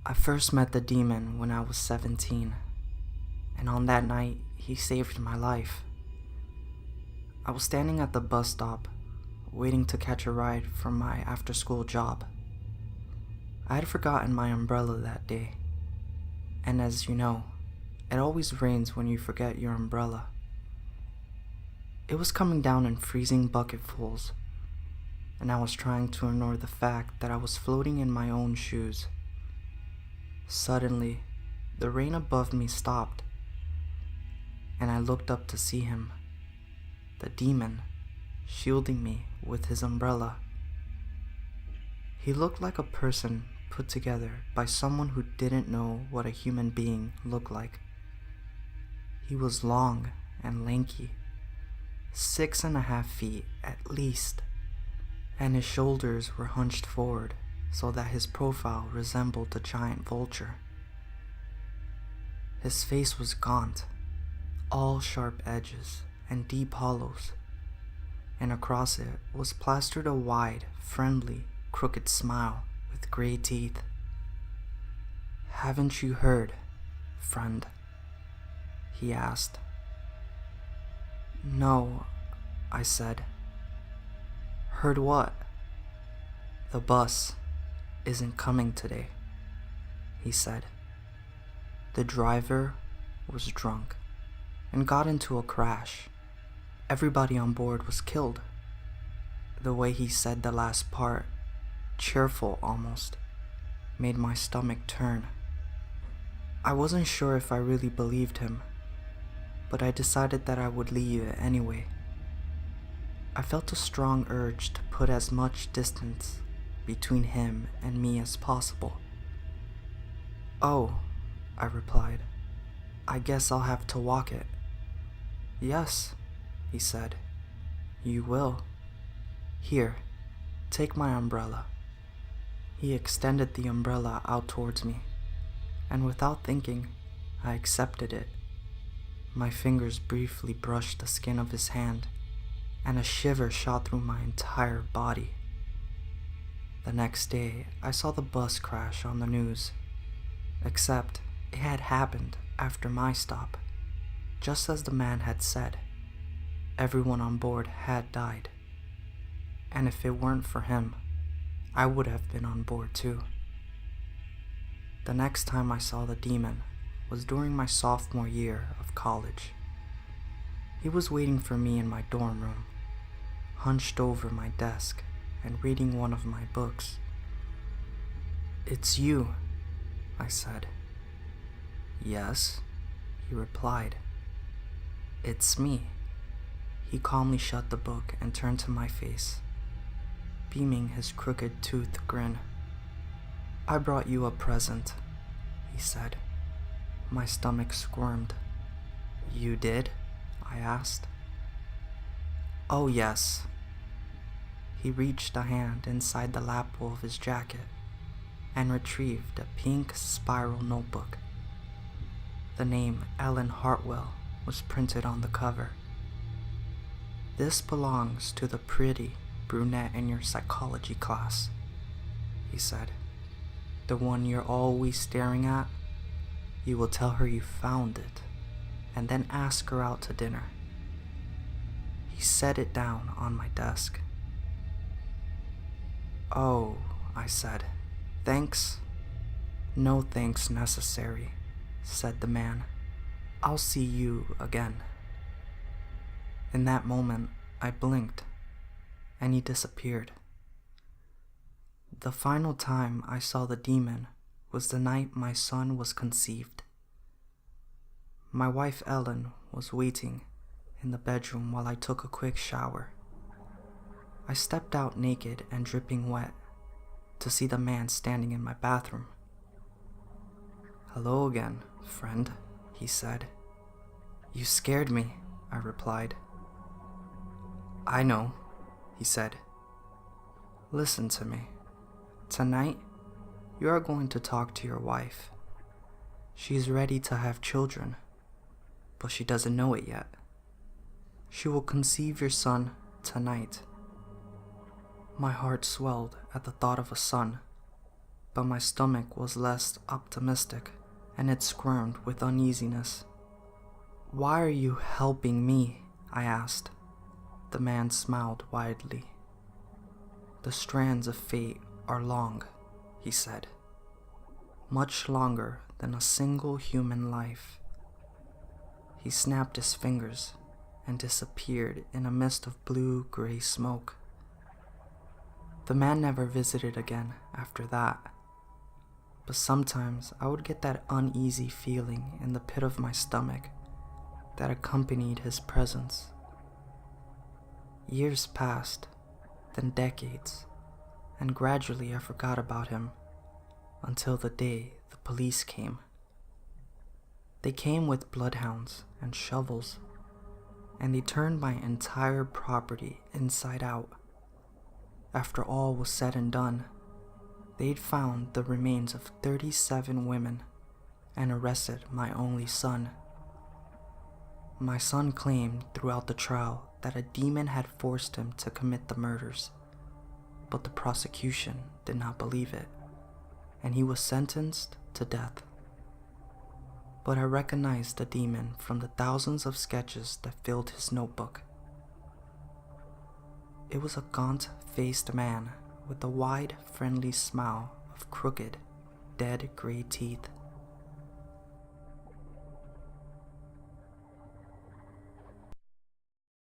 I first met the demon when I was 17, and on that night, he saved my life. I was standing at the bus stop, waiting to catch a ride from my after-school job. I had forgotten my umbrella that day, and as you know, it always rains when you forget your umbrella. It was coming down in freezing bucketfuls, and I was trying to ignore the fact that I was floating in my own shoes. Suddenly, the rain above me stopped, and I looked up to see him, the demon, shielding me with his umbrella. He looked like a person put together by someone who didn't know what a human being looked like. He was long and lanky, 6.5 feet at least, and his shoulders were hunched forward so that his profile resembled a giant vulture. His face was gaunt, all sharp edges and deep hollows, and across it was plastered a wide, friendly, crooked smile with gray teeth. "Haven't you heard, friend?" he asked. "No," I said. "Heard what?" "The bus isn't coming today," he said. "The driver was drunk and got into a crash. Everybody on board was killed." The way he said the last part, cheerful almost, made my stomach turn. I wasn't sure if I really believed him, but I decided that I would leave anyway. I felt a strong urge to put as much distance between him and me as possible. "Oh," I replied, "I guess I'll have to walk it." "Yes," he said, "you will. Here, take my umbrella." He extended the umbrella out towards me, and without thinking, I accepted it. My fingers briefly brushed the skin of his hand, and a shiver shot through my entire body. The next day, I saw the bus crash on the news, except it had happened after my stop. Just as the man had said, everyone on board had died, and if it weren't for him, I would have been on board too. The next time I saw the demon was during my sophomore year of college. He was waiting for me in my dorm room, hunched over my desk and reading one of my books. "It's you," I said. "Yes," he replied. "It's me." He calmly shut the book and turned to my face, beaming his crooked toothed grin. "I brought you a present," he said. My stomach squirmed. "You did?" I asked. "Oh yes." He reached a hand inside the lapel of his jacket and retrieved a pink spiral notebook. The name Ellen Hartwell was printed on the cover. "This belongs to the pretty brunette in your psychology class," he said. "The one you're always staring at. You will tell her you found it, and then ask her out to dinner." He set it down on my desk. "Oh," I said. "Thanks?" "No thanks necessary," said the man. "I'll see you again." In that moment, I blinked, and he disappeared. The final time I saw the demon was the night my son was conceived. My wife Ellen was waiting in the bedroom while I took a quick shower. I stepped out naked and dripping wet to see the man standing in my bathroom. "Hello again, friend," he said. "You scared me," I replied. "I know," he said. "Listen to me. Tonight, you are going to talk to your wife. She's ready to have children, but she doesn't know it yet. She will conceive your son tonight." My heart swelled at the thought of a son, but my stomach was less optimistic, and it squirmed with uneasiness. "Why are you helping me?" I asked. The man smiled widely. "The strands of fate are long," he said. "Much longer than a single human life." He snapped his fingers and disappeared in a mist of blue-gray smoke. The man never visited again after that, but sometimes I would get that uneasy feeling in the pit of my stomach that accompanied his presence. Years passed, then decades, and gradually I forgot about him until the day the police came. They came with bloodhounds and shovels, and they turned my entire property inside out. After all was said and done, they'd found the remains of 37 women and arrested my only son. My son claimed throughout the trial that a demon had forced him to commit the murders, but the prosecution did not believe it, and he was sentenced to death. But I recognized the demon from the thousands of sketches that filled his notebook. It was a gaunt-faced man with a wide, friendly smile of crooked, dead gray teeth.